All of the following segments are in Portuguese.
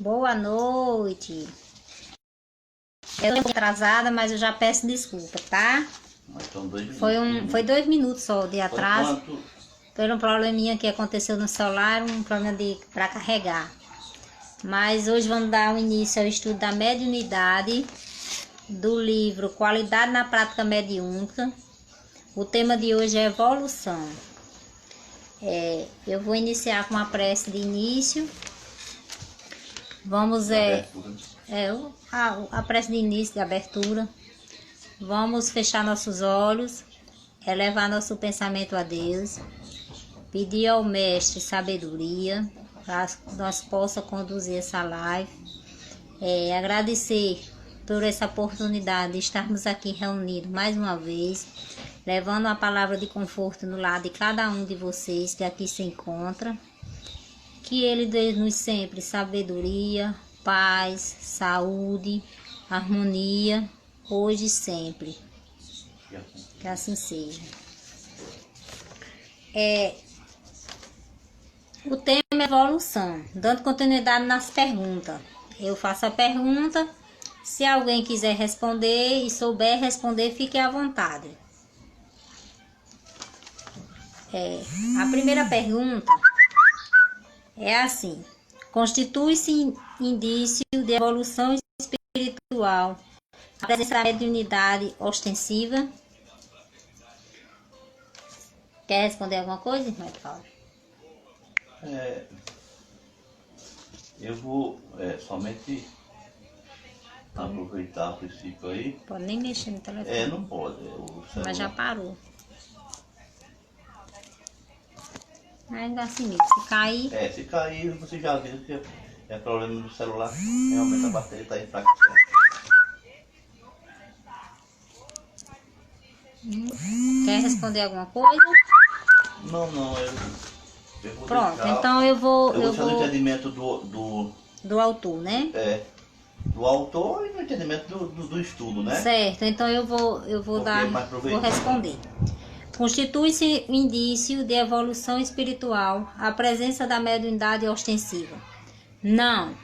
Boa noite. Eu tô atrasada, mas eu já peço desculpa, tá? Mas são 2 minutos. Foi 2 minutos só de atraso. Quanto? Por um probleminha que aconteceu no celular, um problema para carregar. Mas hoje vamos dar início ao estudo da mediunidade do livro Qualidade na Prática Mediúnica. O tema de hoje é evolução. Eu vou iniciar com uma prece de início. Vamos a prece de início, de abertura. Vamos fechar nossos olhos, elevar nosso pensamento a Deus, pedir ao Mestre sabedoria para que nós possa conduzir essa live. Agradecer por essa oportunidade de estarmos aqui reunidos mais uma vez, levando a palavra de conforto no lado de cada um de vocês que aqui se encontra. Que Ele dê-nos sempre sabedoria, paz, saúde, harmonia, hoje e sempre. Que assim seja. O tema é evolução. Dando continuidade nas perguntas. Eu faço a pergunta. Se alguém quiser responder e souber responder, fique à vontade. A primeira pergunta é assim: constitui-se indício de evolução espiritual a presença da mediunidade ostensiva? Quer responder alguma coisa, irmã Paula? Eu vou somente aproveitar o princípio aí. Pode nem mexer no telefone. Não pode. Mas já parou. Mas assim mesmo, se cair... Se cair, você já viu que é problema do celular. Realmente a bateria está enfraquecendo. Quer responder alguma coisa? Não, eu vou Pronto, deixar, então eu vou deixar no entendimento do autor, né? Do autor e no entendimento do estudo, né? Certo, então eu vou responder. Constitui-se indício de evolução espiritual a presença da mediunidade ostensiva? Não.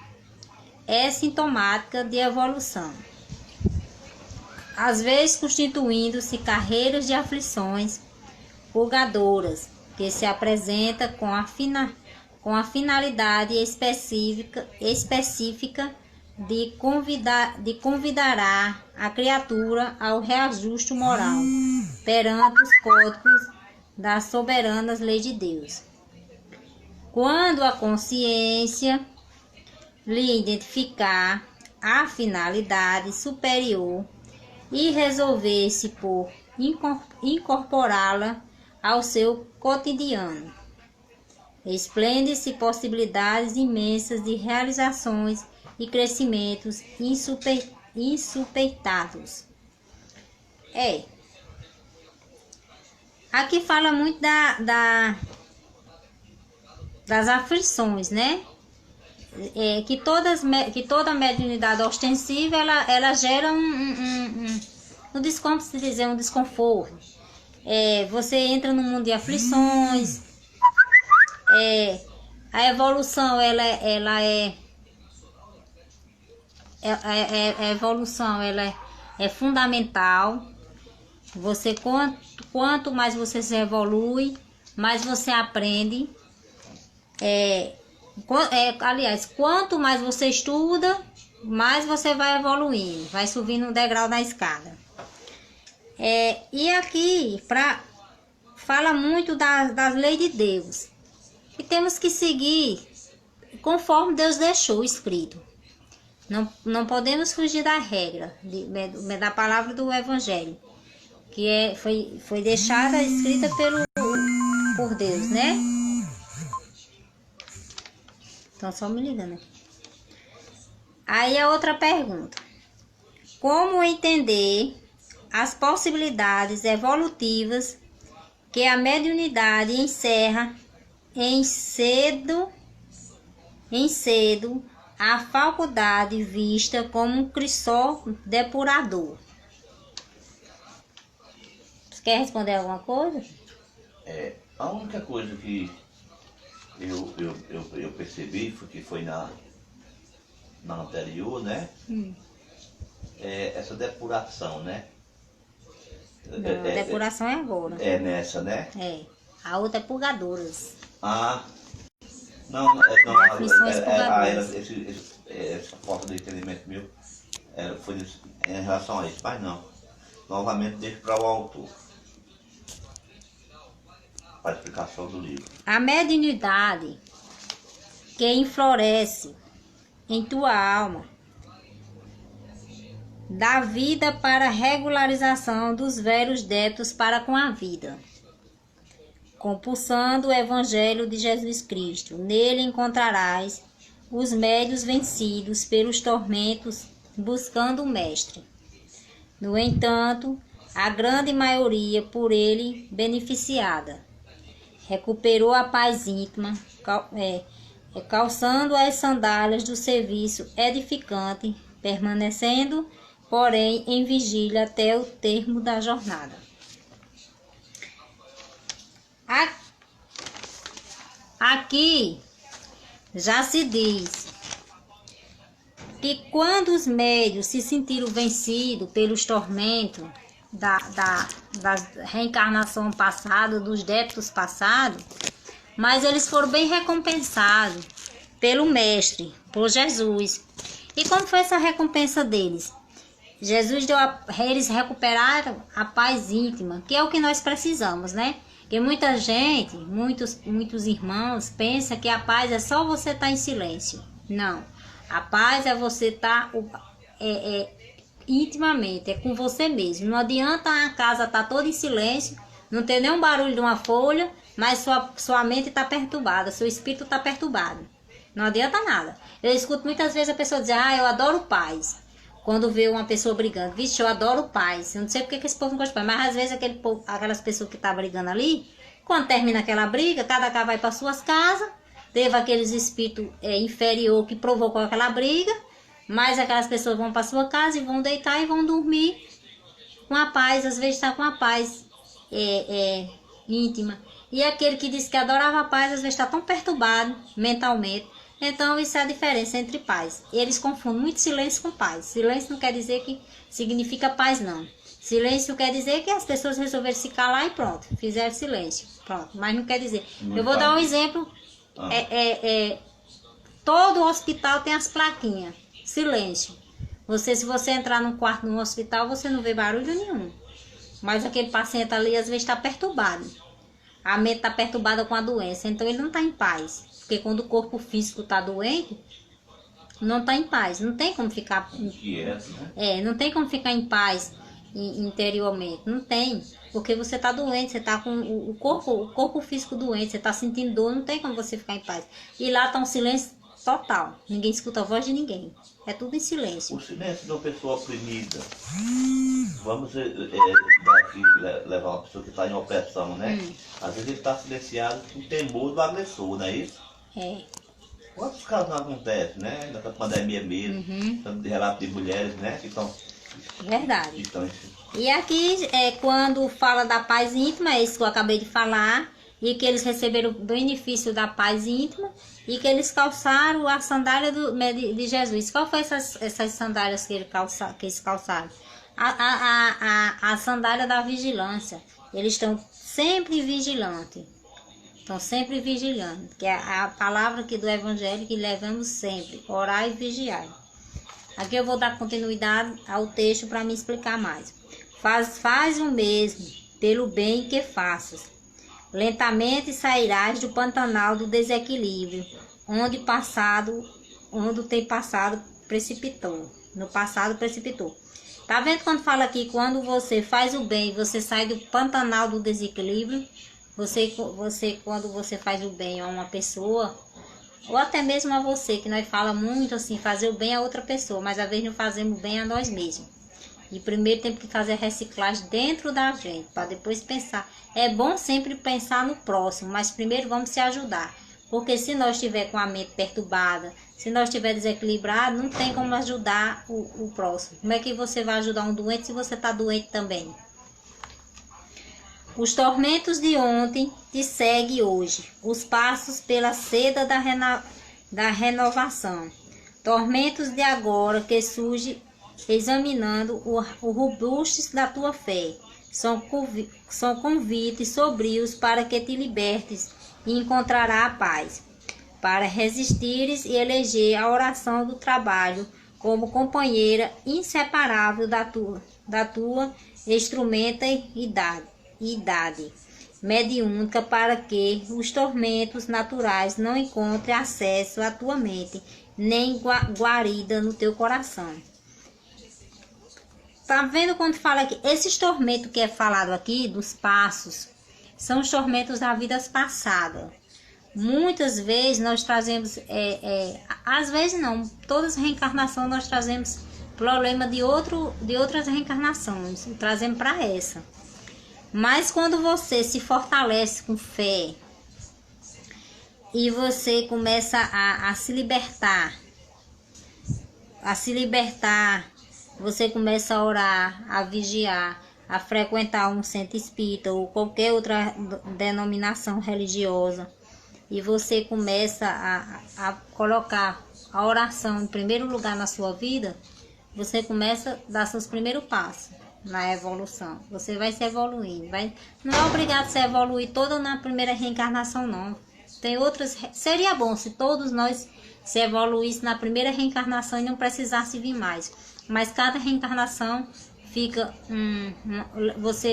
É sintomática de evolução. Às vezes constituindo-se carreiras de aflições purgadoras, que se apresenta com a finalidade específica de convidará a criatura ao reajuste moral perante os códigos das soberanas leis de Deus. Quando a consciência lhe identificar a finalidade superior e resolver-se por incorporá-la ao seu cotidiano, esplendem-se possibilidades imensas de realizações e crescimentos insuspeitados. Aqui fala muito das aflições, né? Que toda mediunidade ostensiva ela gera um desconforto. Você entra num mundo de aflições. A evolução é fundamental. Você quanto mais você se evolui, mais você aprende. Aliás, quanto mais você estuda, mais você vai evoluindo, vai subindo um degrau na escada. E aqui fala muito das leis de Deus. E temos que seguir conforme Deus deixou escrito. Não podemos fugir da regra, da palavra do Evangelho, que foi deixada, escrita por Deus, né? Então, só me ligando aqui. Aí a outra pergunta: como entender as possibilidades evolutivas que a mediunidade encerra em cedo a faculdade vista como um crisol depurador? Você quer responder alguma coisa? A única coisa que eu percebi foi que foi na anterior, né? Essa depuração, né? Não, depuração é agora. É nessa, né? É. A outra é purgadoras. Ah, não, Aflições purgadoras. Essa falta de entendimento meu foi em relação a isso, mas não. Novamente deixo para o autor, para a explicação do livro. A mediunidade que enfloresce em tua alma dá vida para a regularização dos velhos débitos para com a vida, compulsando o Evangelho de Jesus Cristo. Nele encontrarás os médios vencidos pelos tormentos, buscando o Mestre. No entanto, a grande maioria, por ele beneficiada, recuperou a paz íntima, calçando as sandálias do serviço edificante, permanecendo, porém, em vigília até o termo da jornada. Aqui já se diz que quando os médios se sentiram vencidos pelos tormentos da reencarnação passada, dos débitos passados, mas eles foram bem recompensados pelo Mestre, por Jesus. E como foi essa recompensa deles? Jesus eles recuperaram a paz íntima, que é o que nós precisamos, né? Porque muita gente, muitos irmãos pensam que a paz é só você estar em silêncio. Não. A paz é você estar intimamente, é com você mesmo. Não adianta a casa estar toda em silêncio, não ter nenhum barulho de uma folha, mas sua mente está perturbada, seu espírito está perturbado. Não adianta nada. Eu escuto muitas vezes a pessoa dizer, eu adoro paz. Quando vê uma pessoa brigando, vixe, eu adoro paz. Eu não sei porque que esse povo não gosta de paz, mas às vezes aquelas pessoas que estão brigando ali, quando termina aquela briga, cada casa vai para suas casas, teve aqueles espíritos inferior que provocou aquela briga, mas aquelas pessoas vão para sua casa e vão deitar e vão dormir com a paz, às vezes está com a paz íntima. E aquele que disse que adorava a paz, às vezes está tão perturbado mentalmente. Então, isso é a diferença entre paz. Eles confundem muito silêncio com paz. Silêncio não quer dizer que significa paz, não. Silêncio quer dizer que as pessoas resolveram se calar e pronto, fizeram silêncio. Pronto, mas não quer dizer. Eu vou dar um exemplo. Todo hospital tem as plaquinhas. Silêncio. Se você entrar num quarto num hospital, você não vê barulho nenhum. Mas aquele paciente ali, às vezes, está perturbado. A mente está perturbada com a doença, então ele não está em paz. Porque quando o corpo físico está doente, não está em paz. Não tem como ficar... não tem como ficar em paz interiormente. Não tem. Porque você está doente, você está com o corpo físico doente, você está sentindo dor, não tem como você ficar em paz. E lá está um silêncio total. Ninguém escuta a voz de ninguém. É tudo em silêncio. O silêncio de uma pessoa oprimida. Vamos levar uma pessoa que está em opressão, né? Às vezes ele está silenciado com temor do agressor, não é isso? Quantos casos não acontecem, né? Nessa pandemia mesmo, tanto de relato de mulheres, né? Que estão... Verdade. E aqui, quando fala da paz íntima, é isso que eu acabei de falar, e que eles receberam o benefício da paz íntima, e que eles calçaram a sandália de Jesus. Qual foi essas sandálias que eles calçaram? A sandália da vigilância. Eles estão sempre vigilantes. Estão sempre vigilando. Que é a palavra aqui do Evangelho que levamos sempre. Orai e vigiai. Aqui eu vou dar continuidade ao texto para me explicar mais. Faz o mesmo pelo bem que faças. Lentamente sairás do pantanal do desequilíbrio, onde o tem passado precipitou. No passado precipitou. Tá vendo quando fala aqui, quando você faz o bem, você sai do pantanal do desequilíbrio? Quando você faz o bem a uma pessoa, ou até mesmo a você, que nós fala muito assim, fazer o bem a outra pessoa, mas às vezes não fazemos bem a nós mesmos. E primeiro temos que fazer a reciclagem dentro da gente, para depois pensar. É bom sempre pensar no próximo, mas primeiro vamos se ajudar. Porque se nós estiver com a mente perturbada, se nós estiver desequilibrado, não tem como ajudar o próximo. Como é que você vai ajudar um doente se você está doente também? Os tormentos de ontem te seguem hoje. Os passos pela seda da renovação. tormentos de agora que surge examinando o robustos da tua fé. São convites sobrios para que te libertes e encontrará a paz, para resistires e eleger a oração do trabalho como companheira inseparável da tua instrumenta idade mediúnica, para que os tormentos naturais não encontrem acesso à tua mente, nem guarida no teu coração. Tá vendo quando fala aqui? Esses tormentos que é falado aqui, dos passos, são os tormentos da vida passada. Muitas vezes nós trazemos, às vezes não, todas as reencarnações nós trazemos problema de outras reencarnações, e trazemos para essa. Mas quando você se fortalece com fé e você começa a se libertar, você começa a orar, a vigiar, a frequentar um centro espírita ou qualquer outra denominação religiosa, e você começa a colocar a oração em primeiro lugar na sua vida, você começa a dar seus primeiros passos na evolução. Você vai se evoluindo. Não é obrigado a se evoluir toda na primeira reencarnação, não. Tem outras. Seria bom se todos nós se evoluíssem na primeira reencarnação e não precisasse vir mais. Mas cada reencarnação fica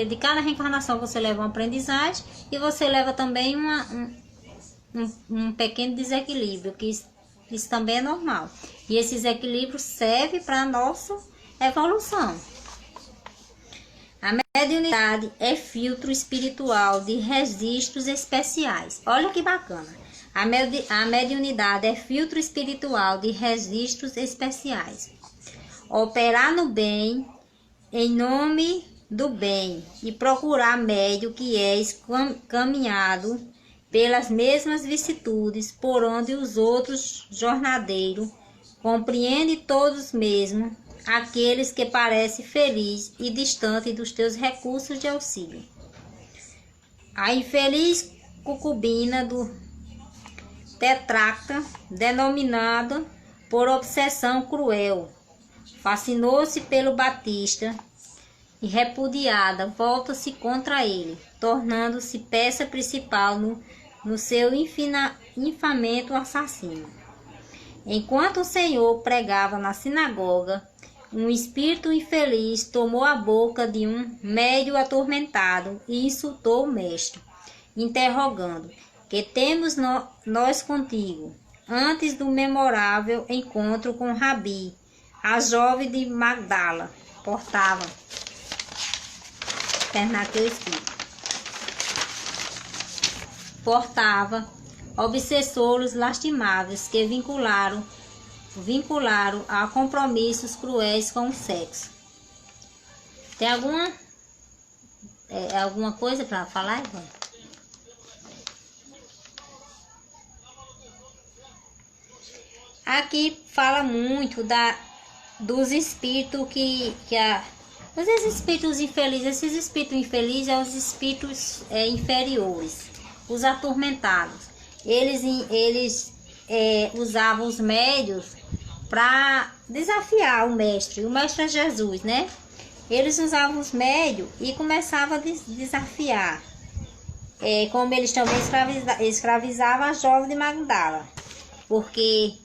de cada reencarnação você leva uma aprendizagem e você leva também um pequeno desequilíbrio, que isso também é normal. E esses equilíbrios servem para a nossa evolução. A mediunidade é filtro espiritual de registros especiais. Olha que bacana. A mediunidade é filtro espiritual de registros especiais. Operar no bem, em nome do bem, e procurar médio que és caminhado pelas mesmas vicissitudes por onde os outros jornadeiros compreendem todos mesmo, aqueles que parecem felizes e distantes dos teus recursos de auxílio. A infeliz concubina do tetracta, denominada por obsessão cruel, fascinou-se pelo Batista e, repudiada, volta-se contra ele, tornando-se peça principal no seu infamento assassino. Enquanto o Senhor pregava na sinagoga, um espírito infeliz tomou a boca de um médio atormentado e insultou o mestre, interrogando: que temos nós contigo? Antes do memorável encontro com Rabi, a jovem de Magdala, portava. Terminar aqui o espírito. Portava obsessores lastimáveis que vincularam a compromissos cruéis com o sexo. Tem alguma coisa para falar, Ivan? Aqui fala muito dos espíritos esses espíritos infelizes. Esses espíritos infelizes são os espíritos inferiores, os atormentados. Eles usavam os médios para desafiar o mestre. O mestre é Jesus, né? Eles usavam os médios e começavam a desafiar. Como eles também escravizavam a jovem de Magdala, porque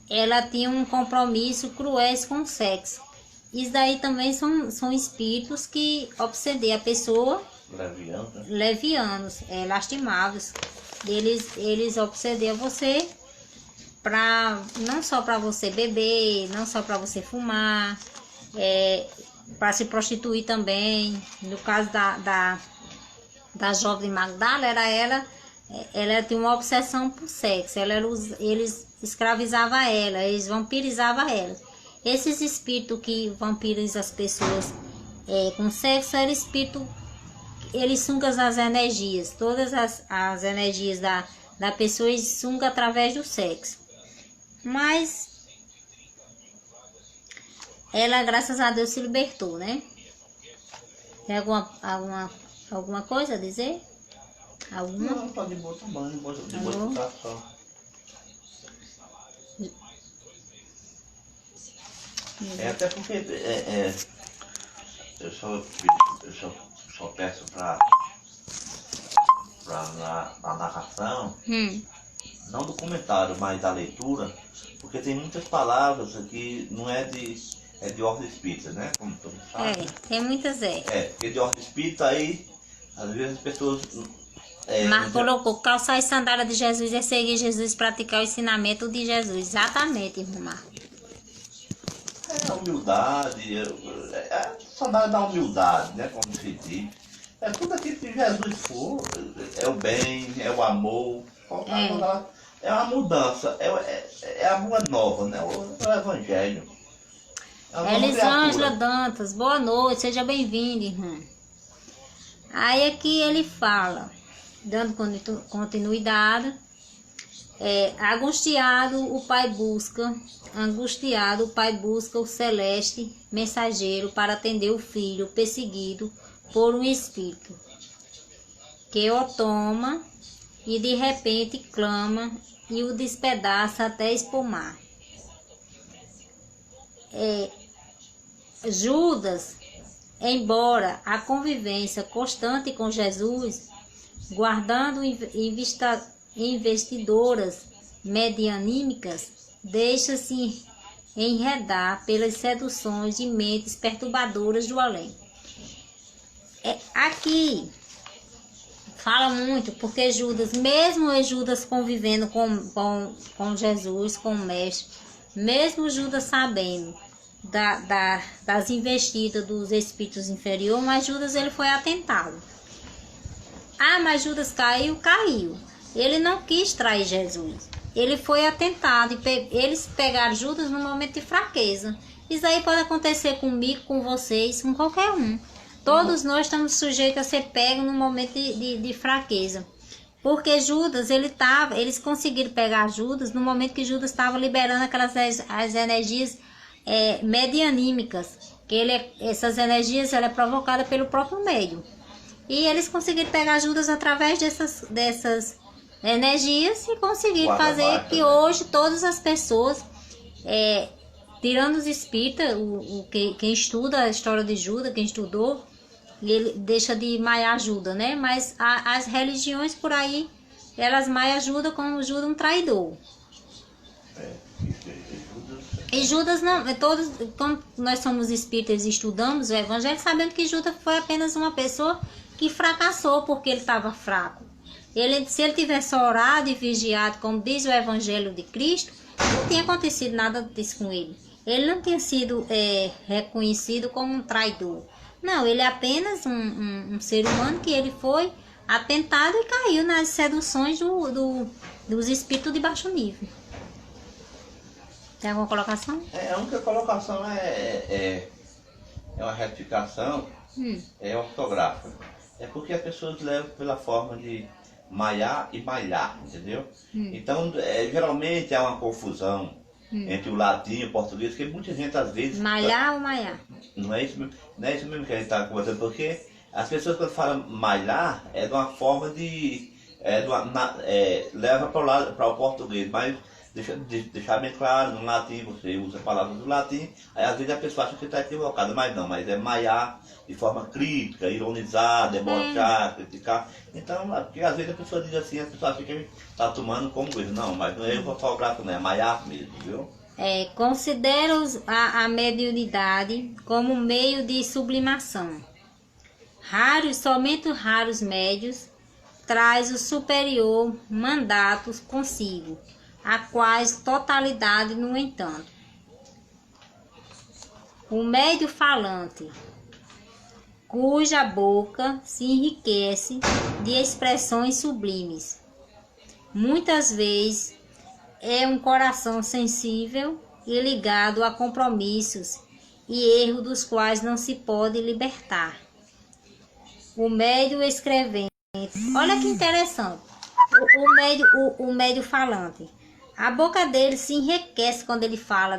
ela tinha um compromisso cruel com o sexo. Isso daí também são espíritos que obsedem a pessoa. Levianos, lastimáveis. Eles obsedeiam você, não só para você beber, não só para você fumar, para se prostituir também. No caso da jovem Magdala, ela tinha uma obsessão por sexo. Eles escravizavam ela, eles vampirizavam ela. Esses espíritos que vampirizam as pessoas com sexo, eles sugam as energias, todas as energias da pessoa, eles sugam através do sexo. Mas ela, graças a Deus, se libertou, né? Tem alguma coisa a dizer? Alguma? Não, tá de boa tamanho, de boa só. Até porque eu só peço para na narração, não do comentário, mas da leitura, porque tem muitas palavras que não é de ordem espírita, né? Como todo mundo sabe. Tem muitas porque de ordem espírita aí, às vezes as pessoas... Mas colocou, calçar as sandálias de Jesus é seguir Jesus, praticar o ensinamento de Jesus. Exatamente, irmão Marcos. É a humildade, sandália da humildade, né? Como se diz. É tudo aquilo que Jesus for, é o bem, é o amor. É uma mudança, é a boa nova, né? O evangelho. Elisângela Dantas, boa noite, seja bem-vinda, irmã. Aí aqui ele fala, dando continuidade, angustiado o pai busca o celeste mensageiro para atender o filho perseguido por um espírito, que o toma e de repente clama e o despedaça até espumar. Judas, embora a convivência constante com Jesus, guardando investidoras medianímicas, deixa-se enredar pelas seduções de mentes perturbadoras do além. Aqui fala muito, porque Judas, mesmo Judas convivendo com Jesus, com o Mestre, mesmo Judas sabendo das investidas dos espíritos inferiores, mas Judas ele foi atentado. Mas Judas caiu. Ele não quis trair Jesus. Ele foi atentado e eles pegaram Judas no momento de fraqueza. Isso aí pode acontecer comigo, com vocês, com qualquer um. Todos nós estamos sujeitos a ser pegos no momento de fraqueza. Porque Judas, eles conseguiram pegar Judas no momento que Judas estava liberando as energias medianímicas. Essas energias ela é provocada pelo próprio médium. E eles conseguiram pegar Judas através dessas energias e conseguiram fazer que hoje todas as pessoas, tirando os espíritas, quem estuda a história de Judas, quem estudou, ele deixa de maiar Judas, né? Mas as religiões por aí, elas maiam Judas como Judas um traidor. E Judas não, como nós somos espíritas e estudamos o evangelho, sabendo que Judas foi apenas uma pessoa que fracassou porque ele estava fraco. Se ele tivesse orado e vigiado, como diz o evangelho de Cristo, não tinha acontecido nada disso com ele. Ele não tinha sido reconhecido como um traidor. Não, ele é apenas um ser humano que ele foi atentado e caiu nas seduções dos espíritos de baixo nível. Tem alguma colocação? A única colocação é uma retificação ortográfica. É porque as pessoas levam pela forma de maiar e malhar, entendeu? Então, geralmente há uma confusão entre o latim e o português, que muita gente às vezes... Malhar ou maiar? Não é isso mesmo que a gente está conversando, porque as pessoas quando falam malhar é de uma forma de... leva para o português, mas deixar bem claro, no latim você usa palavras do latim, aí às vezes a pessoa acha que está equivocada, mas é maiar de forma crítica, ironizar, debochar, criticar. Então, porque às vezes a pessoa diz assim, a pessoa acha que está tomando como coisa. Não, mas não é erro ortográfico, não, é maiar mesmo, viu? Considero a mediunidade como meio de sublimação. Somente raros médios traz o superior mandatos consigo, a quais totalidade, no entanto. O médio falante, cuja boca se enriquece de expressões sublimes, muitas vezes é um coração sensível e ligado a compromissos e erros dos quais não se pode libertar. O médio escrevente, olha que interessante, o médio falante, a boca dele se enriquece quando ele fala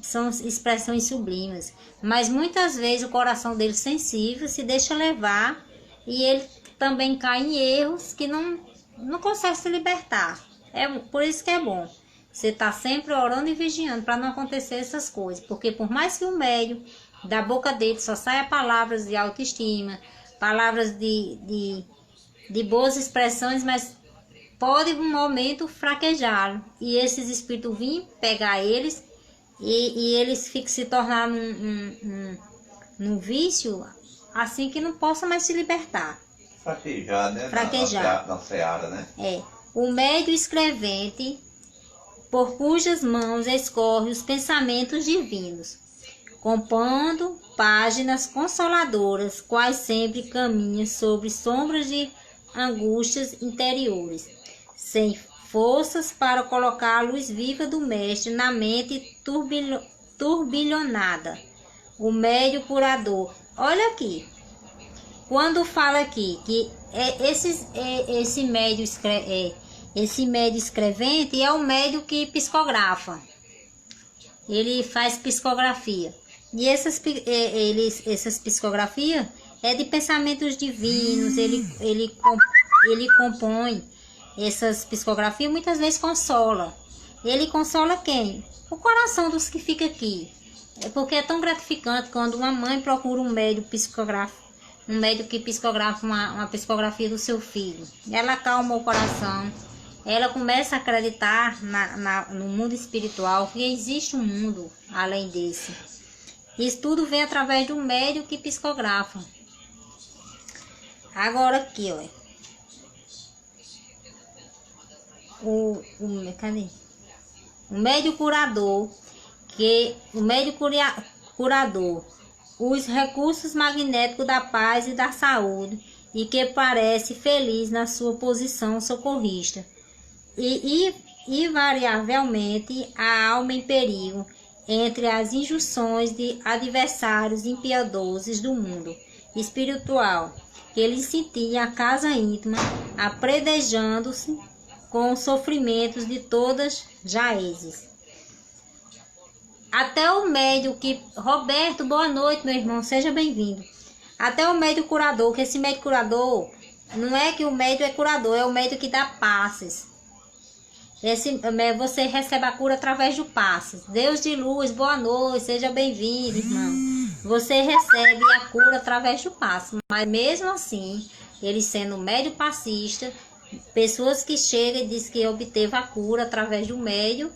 são expressões sublimes, mas muitas vezes o coração dele sensível se deixa levar e ele também cai em erros que não consegue se libertar. Por isso que é bom. você tá sempre orando e vigiando para não acontecer essas coisas. Porque por mais que o médium, da boca dele só saia palavras de autoestima, palavras de boas expressões, mas pode um momento fraquejar. E esses espíritos virem pegar eles e eles se tornar num vício assim que não possa mais se libertar. Fraquejar, né? Fraquejar. Na seara, né? É. O médium escrevente, por cujas mãos escorrem os pensamentos divinos, compondo páginas consoladoras, quais sempre caminham sobre sombras de angústias interiores, sem forças para colocar a luz viva do mestre na mente turbilhonada. O médium curador. Olha aqui, quando fala aqui que esse médium escrevente é o médium que psicografa. Ele faz psicografia. E essas psicografias é de pensamentos divinos. Ele compõe essas psicografias, muitas vezes consola. Ele consola quem? O coração dos que fica aqui. É porque é tão gratificante quando uma mãe procura um médium psicográfico, um médium que psicografa uma psicografia do seu filho. Ela acalma o coração. Ela começa a acreditar no mundo espiritual, que existe um mundo além desse. Isso tudo vem através do médium que psicografa. Agora aqui, ó. Cadê? O médium curador, curador, os recursos magnéticos da paz e da saúde, e que parece feliz na sua posição socorrista. E invariavelmente a alma em perigo entre as injunções de adversários impiedosos do mundo espiritual, que ele sentia a casa íntima, apredejando-se com os sofrimentos de todas jaezes. Até o médium que... Roberto, boa noite, meu irmão, seja bem-vindo. Até o médium curador, que esse médium curador, não é que o médium é curador, é o médium que dá passes. Você recebe a cura através do passe. Deus de luz, boa noite, seja bem-vindo, irmão. Você recebe a cura através do passe. Mas mesmo assim, ele sendo médium passista, pessoas que chegam e dizem que obteve a cura através do médium,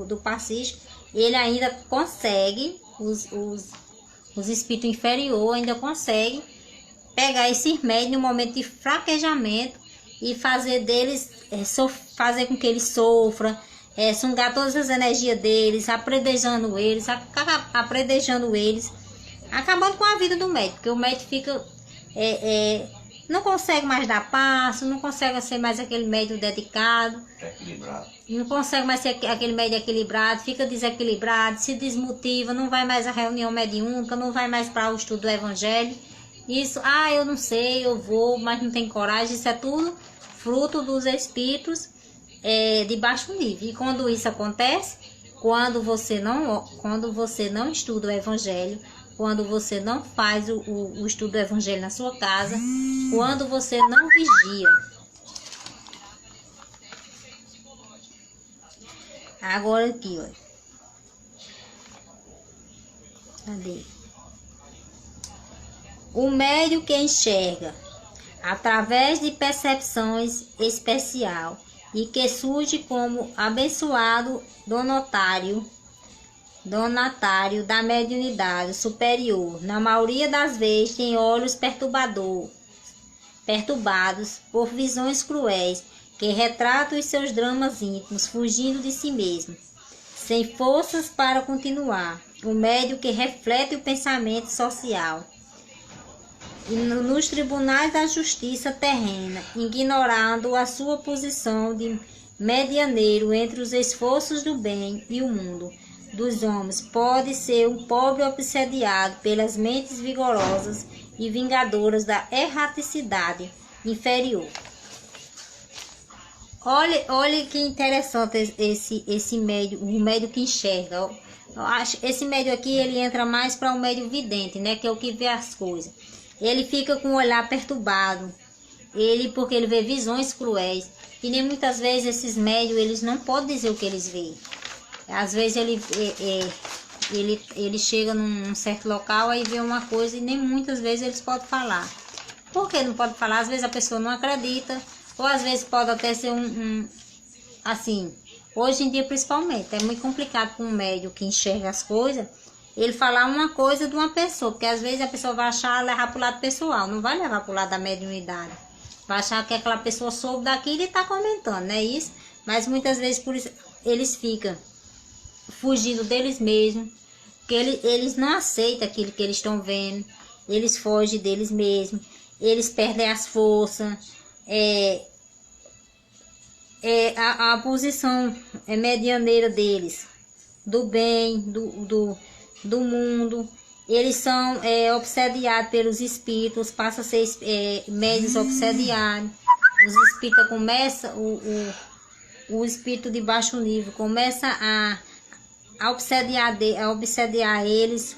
do passista, ele ainda consegue, os espíritos inferiores ainda conseguem pegar esses médios no momento de fraquejamento e fazer deles, fazer com que eles sofram, sungar todas as energias deles, apredejando eles, acabando com a vida do médico, porque o médico fica, não consegue mais dar passo, não consegue ser mais aquele médico dedicado, não consegue mais ser aquele médico equilibrado, fica desequilibrado, se desmotiva, não vai mais à reunião mediúnica, não vai mais para o estudo do evangelho. Isso, eu não sei, eu vou, mas não tem coragem. Isso é tudo fruto dos espíritos de baixo nível. E quando isso acontece, quando você não estuda o evangelho, quando você não faz o estudo do evangelho na sua casa, quando você não vigia. Agora aqui, olha. Cadê? O médium que enxerga através de percepções especial e que surge como abençoado donatário da mediunidade superior, na maioria das vezes tem olhos perturbados por visões cruéis que retratam os seus dramas íntimos, fugindo de si mesmo, sem forças para continuar. O médium que reflete o pensamento social e nos tribunais da justiça terrena, ignorando a sua posição de medianeiro entre os esforços do bem e o mundo dos homens, pode ser um pobre obsediado pelas mentes vigorosas e vingadoras da erraticidade inferior. Olha que interessante esse médium, o médium que enxerga. Eu acho, esse médium aqui, ele entra mais para o médium vidente, né, que é o que vê as coisas. Ele fica com o olhar perturbado, porque ele vê visões cruéis. E nem muitas vezes esses médios, eles não podem dizer o que eles veem. Às vezes ele chega num certo local, aí vê uma coisa e nem muitas vezes eles podem falar. Por que não pode falar? Às vezes a pessoa não acredita, ou às vezes pode até ser assim, hoje em dia principalmente, é muito complicado para um médium que enxerga as coisas, ele falar uma coisa de uma pessoa, porque às vezes a pessoa vai achar, levar para o lado pessoal, não vai levar para o lado da mediunidade. Vai achar que aquela pessoa soube daquilo e está comentando, não é isso? Mas muitas vezes por isso, eles ficam fugindo deles mesmos, porque eles não aceitam aquilo que eles estão vendo, eles fogem deles mesmos, eles perdem as forças, a posição medianeira deles, do bem, do mundo. Eles são obsediados pelos espíritos, passam a ser médios obsediados. Os espíritos começam, o espírito de baixo nível começa a obsediar eles,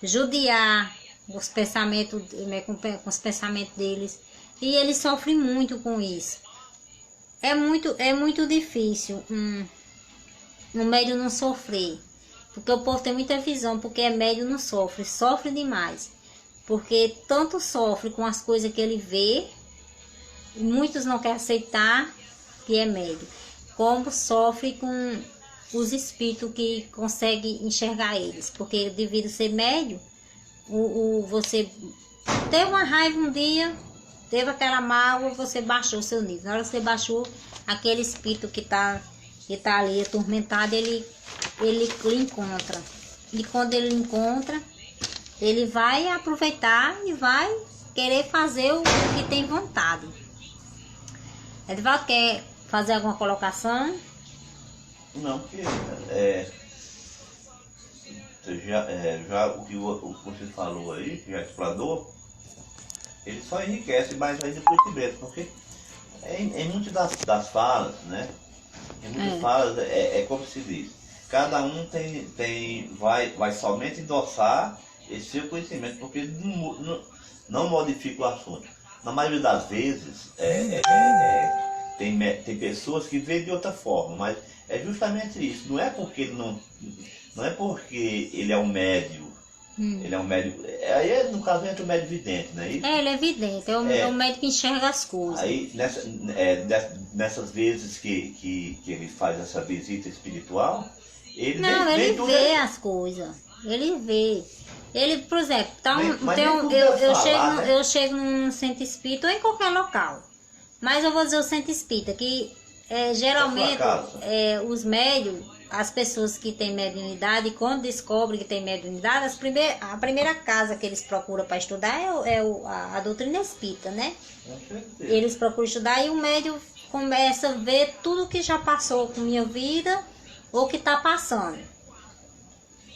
judiar os pensamentos, com os pensamentos deles. E eles sofrem muito com isso. É muito difícil um médium não sofrer. Porque o povo tem muita visão, porque é médium não sofre demais. Porque tanto sofre com as coisas que ele vê, muitos não querem aceitar que é médium, como sofre com os espíritos que conseguem enxergar eles. Porque devido a ser médium, você teve uma raiva um dia, teve aquela mágoa, você baixou o seu nível. Na hora que você baixou, aquele espírito que tá ali atormentado, ele lhe encontra. E quando ele encontra, ele vai aproveitar e vai querer fazer o que tem vontade. Edivaldo, quer fazer alguma colocação? Não, porque já o que você falou aí, que já explanou, ele só enriquece mais ainda o conhecimento, porque em muitas das falas, né? Em muitas falas como se diz, cada um vai somente endossar esse seu conhecimento, porque ele não modifica o assunto. Na maioria das vezes, tem pessoas que veem de outra forma, mas é justamente isso. Não é porque ele é um médium. Ele é um médium. Aí, no caso, entra o médium vidente, não é isso? Ele é vidente, é o médium que enxerga as coisas. Aí, nessas vezes que ele faz essa visita espiritual, ele vê as coisas. Ele vê. Ele, por exemplo, eu chego num centro espírita ou em qualquer local. Mas eu vou dizer o centro espírita, que geralmente os médios, as pessoas que têm mediunidade, quando descobrem que tem mediunidade, a primeira casa que eles procuram para estudar a doutrina espírita, né? Eles procuram estudar e o médium começa a ver tudo que já passou com minha vida ou que está passando.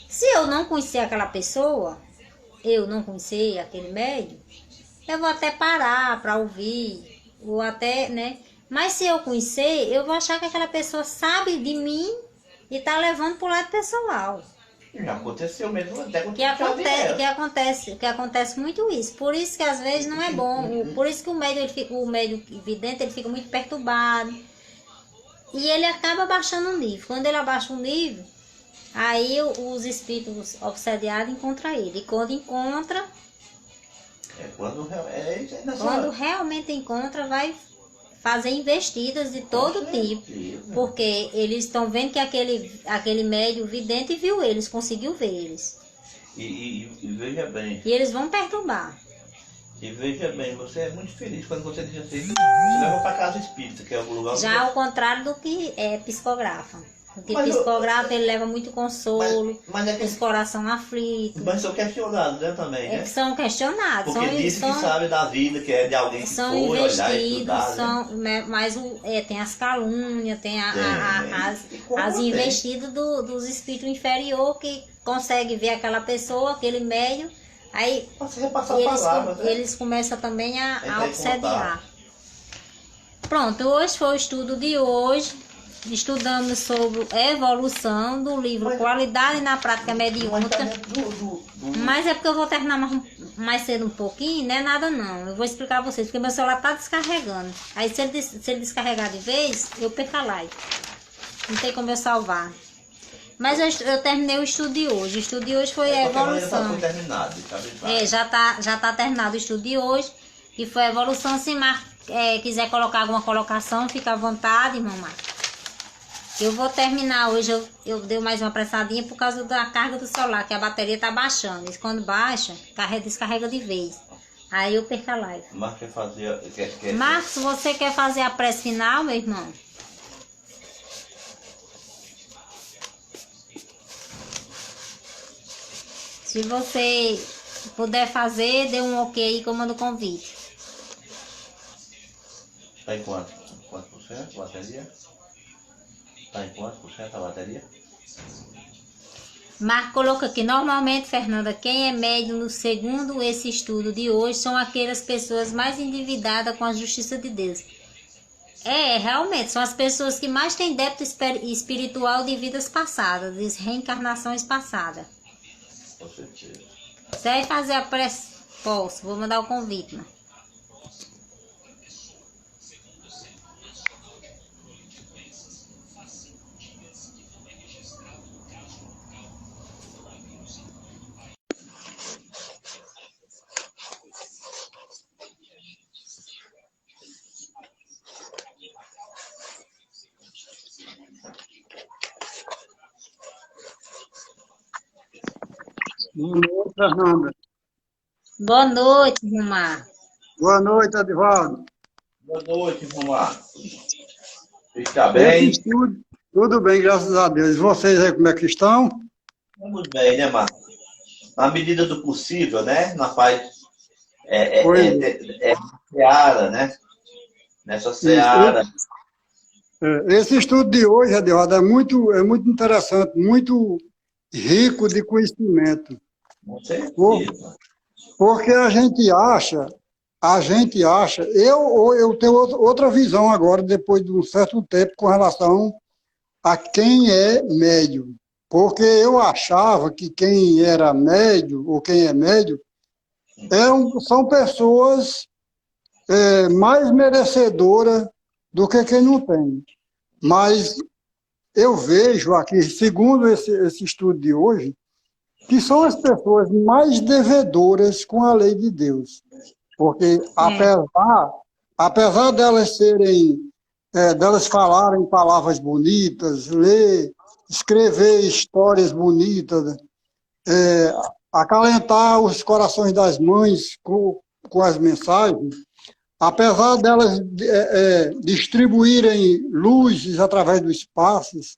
Se eu não conhecer aquela pessoa, eu não conhecer aquele médium, eu vou até parar para ouvir, ou até, né? Mas se eu conhecer, eu vou achar que aquela pessoa sabe de mim e tá levando pro lado pessoal. Já aconteceu mesmo, até que acontece muito isso. Por isso que às vezes não é bom. Por isso que o médium vidente, ele fica muito perturbado. E ele acaba baixando o nível. Quando ele abaixa o nível, aí os espíritos obsediados encontram ele. E quando encontra, quando realmente encontra, vai fazer investidas de todo tipo, porque eles estão vendo que aquele médium vidente viu eles, conseguiu ver eles. E veja bem. E eles vão perturbar. E veja bem, você é muito feliz quando você diz assim, você leva para casa espírita, que é o lugar. Já ao contrário do que psicografa. Porque psicografa, ele leva muito consolo, os coração aflito. Mas são questionados, né, também, né? São questionados. Porque dizem que sabe da vida, que é de alguém que são foi investidos, olhar e estudar, né? Mas tem as calúnias, tem as investidas dos espíritos inferiores que conseguem ver aquela pessoa, aquele médium, aí eles começam também a obsediar. Pronto, hoje foi o estudo de hoje. Estudamos sobre a evolução do livro Qualidade na Prática Mediúnica. Mas é porque eu vou terminar mais mais cedo um pouquinho, não é nada não. Eu vou explicar pra vocês, porque meu celular tá descarregando. Aí se ele descarregar de vez, eu perco a live. Não tem como eu salvar. Mas eu terminei o estudo de hoje. O estudo de hoje foi a evolução. Já foi terminado, já tá terminado o estudo de hoje. E foi a evolução. Se quiser colocar alguma colocação, fica à vontade, mamãe. Eu vou terminar hoje. Eu dei mais uma apressadinha por causa da carga do celular, que a bateria tá baixando. E quando baixa, descarrega de vez. Aí eu perco a live. Marcos quer fazer... Marcos, você quer fazer a prece final, meu irmão? Se você puder fazer, dê um ok aí que eu mando o convite. Está em quanto? Quanto por cento a bateria? Está em quanto por cento a bateria? Marco coloca aqui, normalmente, Fernanda, quem é médium segundo esse estudo de hoje são aquelas pessoas mais endividadas com a justiça de Deus. Realmente, são as pessoas que mais têm débito espiritual de vidas passadas, de reencarnações passadas. Com certeza. Você vai fazer a prece? Posso, vou mandar o convite, né? Boa noite, Fernanda. Boa noite, Romar. Boa noite, Adivaldo. Boa noite, Romar. Fica bem? Tudo bem, graças a Deus. E vocês aí, como é que estão? Estamos bem, né, Marcos? Na medida do possível, né? Na paz. Seara, né? Nessa seara. Esse estudo de hoje, Adivaldo, é muito interessante, muito rico de conhecimento. Com certeza. Porque a gente acha, eu tenho outra visão agora, depois de um certo tempo, com relação a quem é médium. Porque eu achava que quem era médium, ou quem é médium, são pessoas mais merecedoras do que quem não tem. Mas eu vejo aqui, segundo esse estudo de hoje, que são as pessoas mais devedoras com a lei de Deus. Porque, apesar delas delas falarem palavras bonitas, escrever histórias bonitas, acalentar os corações das mães com as mensagens, apesar delas distribuírem luzes através dos passos,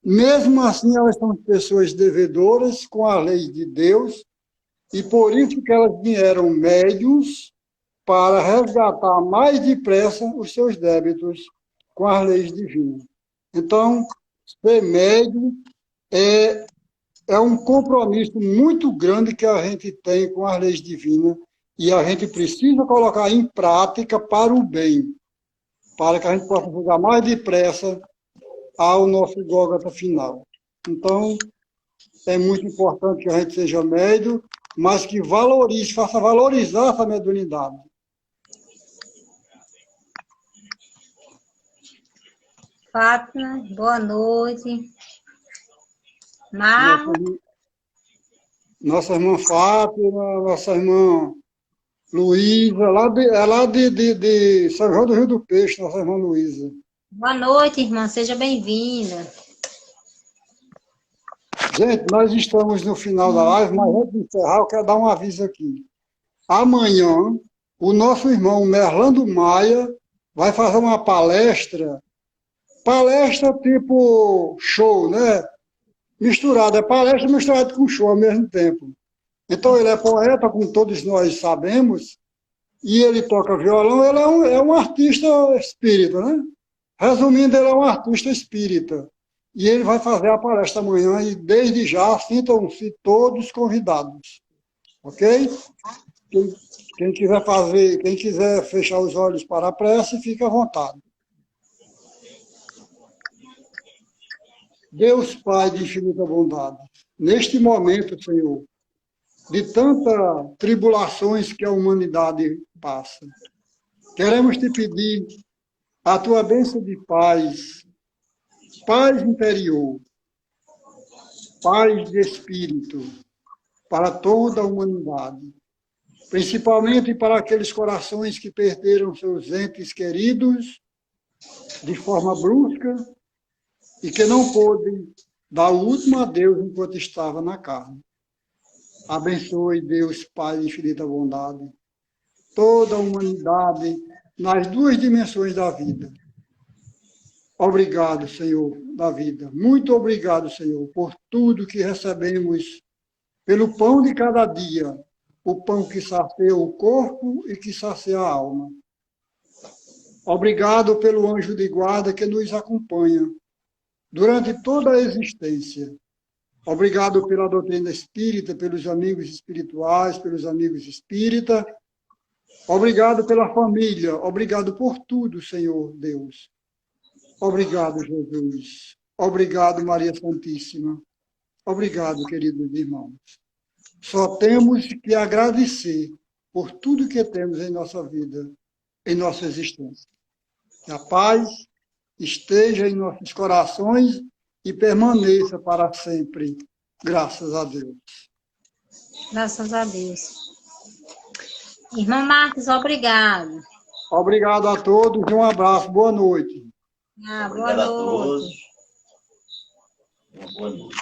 mesmo assim elas são pessoas devedoras com a lei de Deus, e por isso que elas vieram médiuns para resgatar mais depressa os seus débitos com as leis divinas. Então, ser médium é um compromisso muito grande que a gente tem com as leis divinas, e a gente precisa colocar em prática para o bem, para que a gente possa chegar mais depressa ao nosso Gólgota final. Então, é muito importante que a gente seja médium, mas que faça valorizar essa mediunidade. Fátima, boa noite. Marco. Nossa irmã Fátima, nossa irmã Luísa, lá de São João do Rio do Peixe, nossa irmã Luísa. Boa noite, irmã, seja bem-vinda. Gente, nós estamos no final da live, mas antes de encerrar, eu quero dar um aviso aqui. Amanhã, o nosso irmão Merlando Maia vai fazer uma palestra tipo show, né? Palestra misturada com show ao mesmo tempo. Então, ele é poeta, como todos nós sabemos, e ele toca violão, ele é um artista espírita, né? Resumindo, ele é um artista espírita. E ele vai fazer a palestra amanhã, e desde já sintam-se todos convidados. Ok? Quem quiser fechar os olhos para a prece, fique à vontade. Deus Pai de infinita bondade, neste momento, Senhor, de tantas tribulações que a humanidade passa. Queremos te pedir a tua bênção de paz, paz interior, paz de espírito para toda a humanidade, principalmente para aqueles corações que perderam seus entes queridos de forma brusca e que não pôde dar o último adeus enquanto estava na carne. Abençoe, Deus, Pai de infinita bondade, toda a humanidade nas duas dimensões da vida. Obrigado, Senhor, da vida. Muito obrigado, Senhor, por tudo que recebemos, pelo pão de cada dia, o pão que sacia o corpo e que sacia a alma. Obrigado pelo anjo de guarda que nos acompanha durante toda a existência. Obrigado pela doutrina espírita, pelos amigos espirituais, pelos amigos espíritas. Obrigado pela família. Obrigado por tudo, Senhor Deus. Obrigado, Jesus. Obrigado, Maria Santíssima. Obrigado, queridos irmãos. Só temos que agradecer por tudo que temos em nossa vida, em nossa existência. Que a paz esteja em nossos corações e permaneça para sempre. Graças a Deus. Graças a Deus. Irmão Marcos, obrigado. Obrigado a todos e um abraço. Boa noite. Boa Obrigado a todos. noite. Uma boa noite.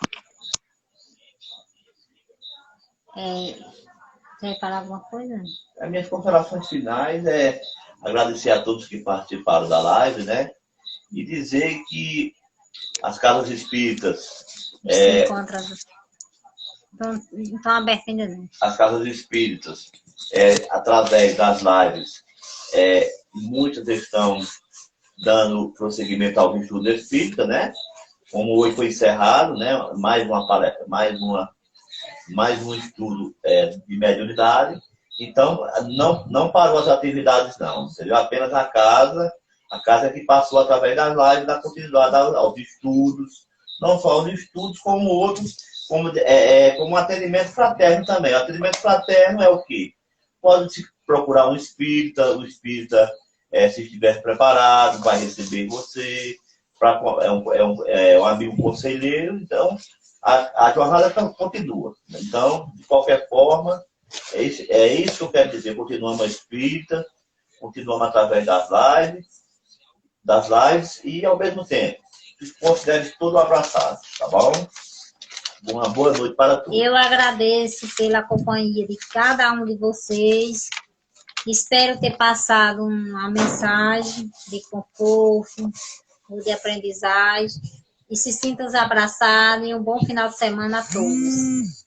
Quer falar alguma coisa? As minhas considerações finais é agradecer a todos que participaram da live, né? E dizer que as casas espíritas... Se encontra... Estão abertas ainda não. As casas espíritas, através das lives, muitas estão dando prosseguimento ao estudo espírita, né? Como hoje foi encerrado, né? Mais um estudo de mediunidade. Então, não parou as atividades, não. Seria apenas a casa que passou através das lives, da continuidade aos estudos, não só aos estudos, como outros, como um atendimento fraterno também. O atendimento fraterno é o quê? Pode-se procurar um espírita, o espírita, se estiver preparado, vai receber você, um amigo conselheiro, então a jornada continua. Então, de qualquer forma, é isso que eu quero dizer. Continuamos espírita, continuamos através das lives e, ao mesmo tempo, considere tudo abraçado, tá bom? Uma boa noite para todos. Eu agradeço pela companhia de cada um de vocês. Espero ter passado uma mensagem de conforto, de aprendizagem. E se sintam abraçados e um bom final de semana a todos.